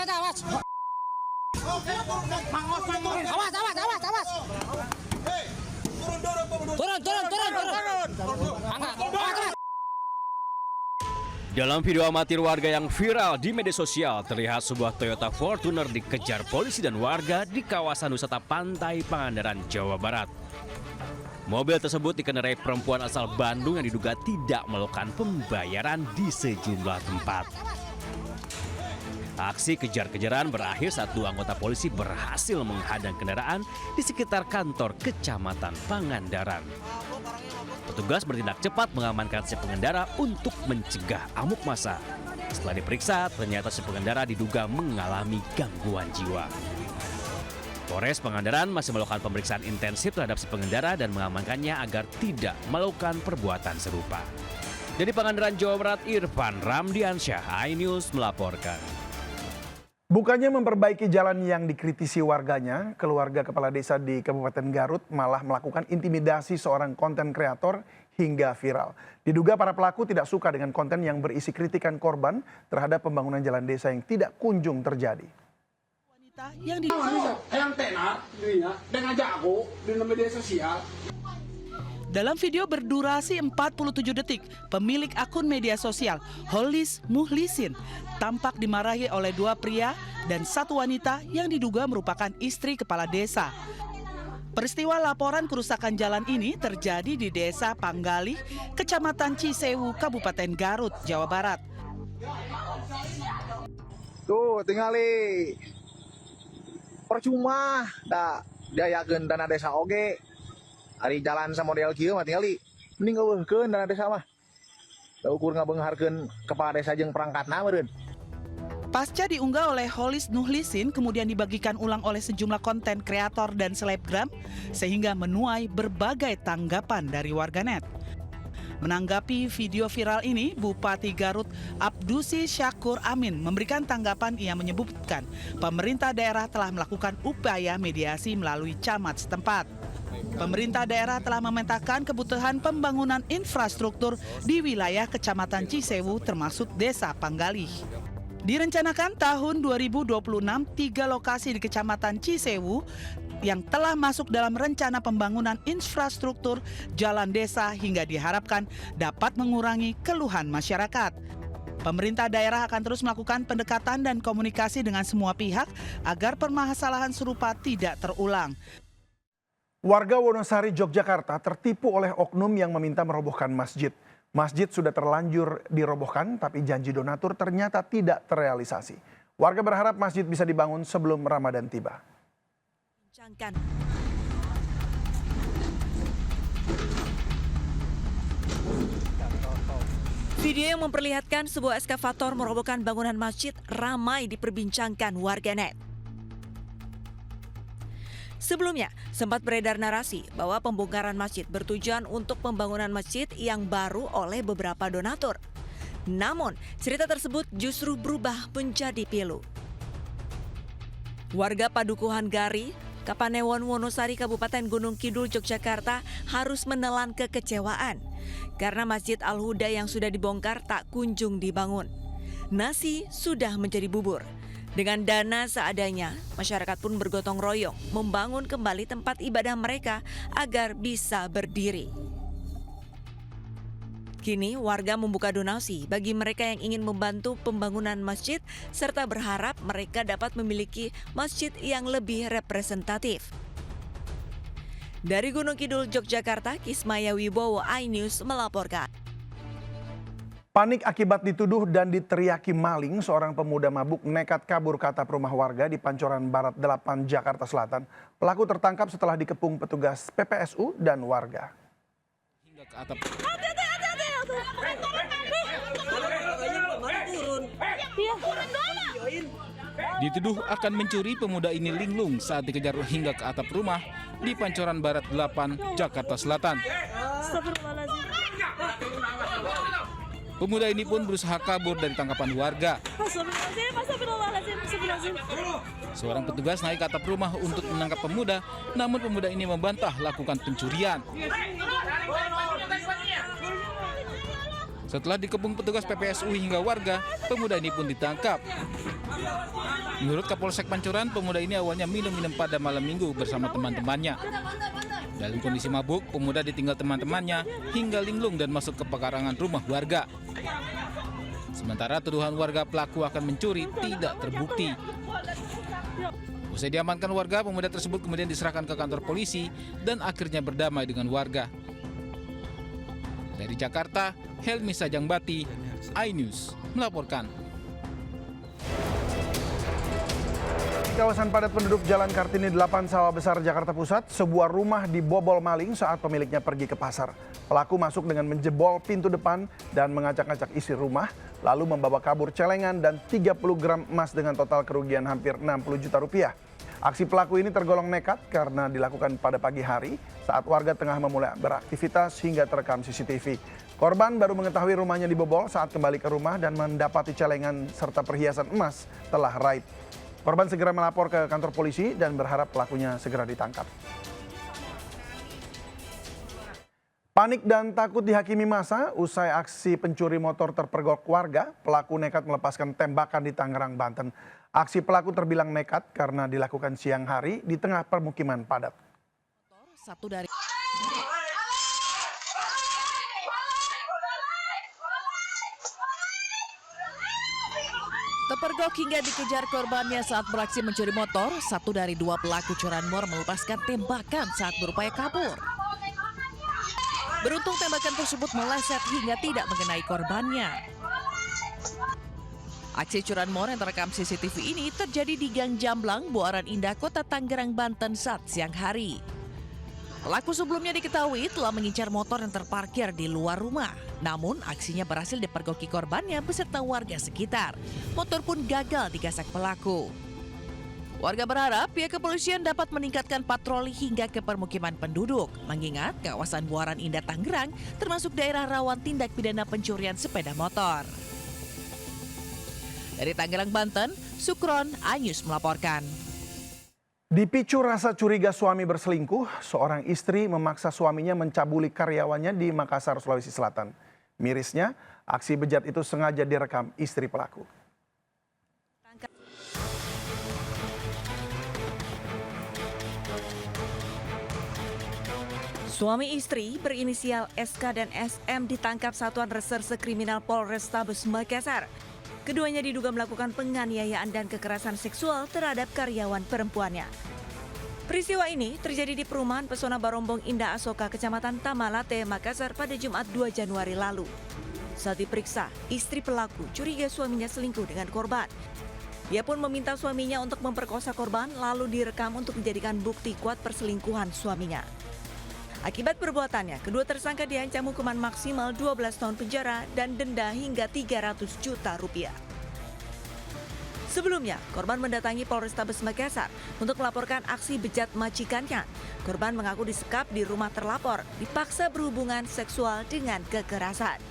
awas. Awas. Turun. Awas. Dalam video amatir warga yang viral di media sosial, terlihat sebuah Toyota Fortuner dikejar polisi dan warga di kawasan wisata Pantai Pangandaran, Jawa Barat. Mobil tersebut dikendarai perempuan asal Bandung yang diduga tidak melakukan pembayaran di sejumlah tempat. Aksi kejar-kejaran berakhir saat dua anggota polisi berhasil menghadang kendaraan di sekitar kantor Kecamatan Pangandaran. Petugas bertindak cepat mengamankan si pengendara untuk mencegah amuk massa. Setelah diperiksa, ternyata si pengendara diduga mengalami gangguan jiwa. Polres Pangandaran masih melakukan pemeriksaan intensif terhadap si pengendara dan mengamankannya agar tidak melakukan perbuatan serupa. Dari Pangandaran, Jawa Barat, Irfan Ramdiansyah, iNews melaporkan. Bukannya memperbaiki jalan yang dikritisi warganya, keluarga kepala desa di Kabupaten Garut malah melakukan intimidasi seorang konten kreator hingga viral. Diduga para pelaku tidak suka dengan konten yang berisi kritikan korban terhadap pembangunan jalan desa yang tidak kunjung terjadi. Yang tenar dirinya dengan jago di media sosial. Dalam video berdurasi 47 detik, pemilik akun media sosial Holis Muhlisin tampak dimarahi oleh dua pria dan satu wanita yang diduga merupakan istri kepala desa. Peristiwa laporan kerusakan jalan ini terjadi di Desa Panggalih, Kecamatan Cisewu, Kabupaten Garut, Jawa Barat. Tuh, tingali. Percuma, dah diayakeun dana desa oge. Ari jalan sa model kieu mah tingali. Mending ngeuweuhkeun dana desa mah. Da ukur ngabeungharkeun kepala desa jeung perangkatna meureun. Pasca diunggah oleh Holis Muhlisin, kemudian dibagikan ulang oleh sejumlah konten kreator dan selebgram, sehingga menuai berbagai tanggapan dari warganet. Menanggapi video viral ini, Bupati Garut Abdusi Syakur Amin memberikan tanggapan. Ia menyebutkan pemerintah daerah telah melakukan upaya mediasi melalui camat setempat. Pemerintah daerah telah memetakan kebutuhan pembangunan infrastruktur di wilayah Kecamatan Cisewu termasuk Desa Panggalih. Direncanakan tahun 2026, 3 lokasi di Kecamatan Cisewu yang telah masuk dalam rencana pembangunan infrastruktur jalan desa hingga diharapkan dapat mengurangi keluhan masyarakat. Pemerintah daerah akan terus melakukan pendekatan dan komunikasi dengan semua pihak agar permasalahan serupa tidak terulang. Warga Wonosari, Yogyakarta tertipu oleh oknum yang meminta merobohkan masjid. Masjid sudah terlanjur dirobohkan, tapi janji donatur ternyata tidak terrealisasi. Warga berharap masjid bisa dibangun sebelum Ramadan tiba. Video yang memperlihatkan sebuah eskavator merobohkan bangunan masjid ramai diperbincangkan warganet. Sebelumnya, sempat beredar narasi bahwa pembongkaran masjid bertujuan untuk pembangunan masjid yang baru oleh beberapa donatur. Namun, cerita tersebut justru berubah menjadi pilu. Warga Padukuhan Gari, Kapanewon, Wonosari, Kabupaten Gunung Kidul, Yogyakarta harus menelan kekecewaan karena Masjid Al-Huda yang sudah dibongkar tak kunjung dibangun. Nasi sudah menjadi bubur. Dengan dana seadanya, masyarakat pun bergotong royong membangun kembali tempat ibadah mereka agar bisa berdiri. Kini warga membuka donasi bagi mereka yang ingin membantu pembangunan masjid serta berharap mereka dapat memiliki masjid yang lebih representatif. Dari Gunung Kidul, Yogyakarta, Kismaya Wibowo, iNews melaporkan. Panik akibat dituduh dan diteriaki maling, seorang pemuda mabuk nekat kabur ke atap rumah warga di Pancoran Barat 8, Jakarta Selatan. Pelaku tertangkap setelah dikepung petugas PPSU dan warga. Hingga ke atap. Dituduh akan mencuri, pemuda ini linglung saat dikejar hingga ke atap rumah di Pancoran Barat 8, Jakarta Selatan. Pemuda ini pun berusaha kabur dari tangkapan warga. Seorang petugas naik ke atap rumah untuk menangkap pemuda, namun pemuda ini membantah lakukan pencurian. Setelah dikepung petugas PPSU hingga warga, pemuda ini pun ditangkap. Menurut Kapolsek Pancoran, pemuda ini awalnya minum-minum pada malam minggu bersama teman-temannya. Dalam kondisi mabuk, pemuda ditinggal teman-temannya hingga linglung dan masuk ke pekarangan rumah warga. Sementara tuduhan warga pelaku akan mencuri tidak terbukti. Usai diamankan warga, pemuda tersebut kemudian diserahkan ke kantor polisi dan akhirnya berdamai dengan warga. Dari Jakarta, Helmi Sajangbati, iNews melaporkan. Di kawasan padat penduduk Jalan Kartini 8 Sawah Besar, Jakarta Pusat, sebuah rumah dibobol maling saat pemiliknya pergi ke pasar. Pelaku masuk dengan menjebol pintu depan dan mengacak-acak isi rumah, lalu membawa kabur celengan dan 30 gram emas dengan total kerugian hampir 60 juta rupiah. Aksi pelaku ini tergolong nekat karena dilakukan pada pagi hari saat warga tengah memulai beraktivitas hingga terekam CCTV. Korban baru mengetahui rumahnya dibobol saat kembali ke rumah dan mendapati celengan serta perhiasan emas telah raib. Korban segera melapor ke kantor polisi dan berharap pelakunya segera ditangkap. Panik dan takut dihakimi massa usai aksi pencuri motor terpergok warga, pelaku nekat melepaskan tembakan di Tangerang, Banten. Aksi pelaku terbilang nekat karena dilakukan siang hari di tengah permukiman padat. Terpergok hingga dikejar korbannya saat beraksi mencuri motor, satu dari dua pelaku curanmor melepaskan tembakan saat berupaya kabur. Beruntung tembakan tersebut meleset hingga tidak mengenai korbannya. Aksi curanmor yang terekam CCTV ini terjadi di Gang Jamblang, Buaran Indah, Kota Tangerang, Banten saat siang hari. Pelaku sebelumnya diketahui telah mengincar motor yang terparkir di luar rumah. Namun aksinya berhasil dipergoki korbannya beserta warga sekitar. Motor pun gagal digasak pelaku. Warga berharap pihak kepolisian dapat meningkatkan patroli hingga ke permukiman penduduk. Mengingat kawasan Buaran Indah Tangerang termasuk daerah rawan tindak pidana pencurian sepeda motor. Dari Tangerang, Banten, Sukron, iNews melaporkan. Dipicu rasa curiga suami berselingkuh, seorang istri memaksa suaminya mencabuli karyawannya di Makassar, Sulawesi Selatan. Mirisnya, aksi bejat itu sengaja direkam istri pelaku. Suami istri berinisial SK dan SM ditangkap Satuan Reserse Kriminal Polrestabes Makassar. Keduanya diduga melakukan penganiayaan dan kekerasan seksual terhadap karyawan perempuannya. Peristiwa ini terjadi di perumahan Pesona Barombong Indah Asoka, Kecamatan Tamalate, Makassar pada Jumat 2 Januari lalu. Saat diperiksa, istri pelaku curiga suaminya selingkuh dengan korban. Dia pun meminta suaminya untuk memperkosa korban lalu direkam untuk dijadikan bukti kuat perselingkuhan suaminya. Akibat perbuatannya, kedua tersangka diancam hukuman maksimal 12 tahun penjara dan denda hingga 300 juta rupiah. Sebelumnya, korban mendatangi Polrestabes Makassar untuk melaporkan aksi bejat majikannya. Korban mengaku disekap di rumah terlapor, dipaksa berhubungan seksual dengan kekerasan.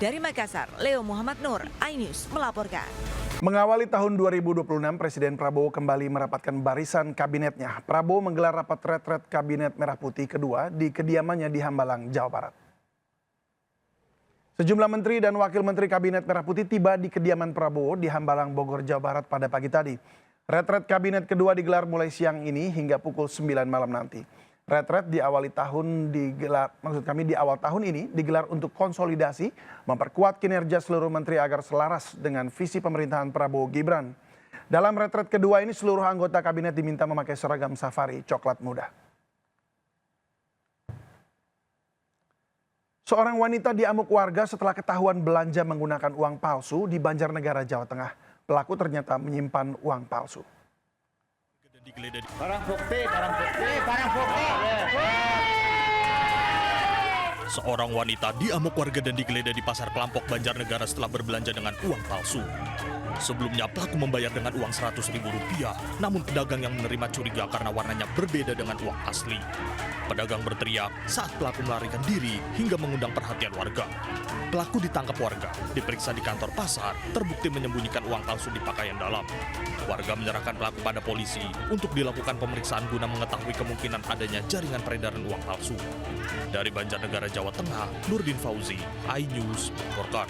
Dari Makassar, Leo Muhammad Nur, iNews melaporkan. Mengawali tahun 2026, Presiden Prabowo kembali merapatkan barisan kabinetnya. Prabowo menggelar rapat retret Kabinet Merah Putih kedua di kediamannya di Hambalang, Jawa Barat. Sejumlah menteri dan wakil menteri Kabinet Merah Putih tiba di kediaman Prabowo di Hambalang, Bogor, Jawa Barat pada pagi tadi. Retret Kabinet kedua digelar mulai siang ini hingga pukul 9 malam nanti. Retret di awal tahun ini digelar untuk konsolidasi, memperkuat kinerja seluruh menteri agar selaras dengan visi pemerintahan Prabowo Gibran. Dalam retret kedua ini seluruh anggota kabinet diminta memakai seragam safari coklat muda. Seorang wanita diamuk warga setelah ketahuan belanja menggunakan uang palsu di Banjarnegara, Jawa Tengah. Pelaku ternyata menyimpan uang palsu. Barang bukti. Seorang wanita diamuk warga dan digeledah di Pasar Kelampok, Banjarnegara setelah berbelanja dengan uang palsu. Sebelumnya pelaku membayar dengan uang Rp100.000, namun pedagang yang menerima curiga karena warnanya berbeda dengan uang asli. Pedagang berteriak saat pelaku melarikan diri hingga mengundang perhatian warga. Pelaku ditangkap warga, diperiksa di kantor pasar, terbukti menyembunyikan uang palsu di pakaian dalam. Warga menyerahkan pelaku pada polisi untuk dilakukan pemeriksaan guna mengetahui kemungkinan adanya jaringan peredaran uang palsu. Dari Banjarnegara, Jawa Tengah, Nurdin Fauzi, iNews melaporkan.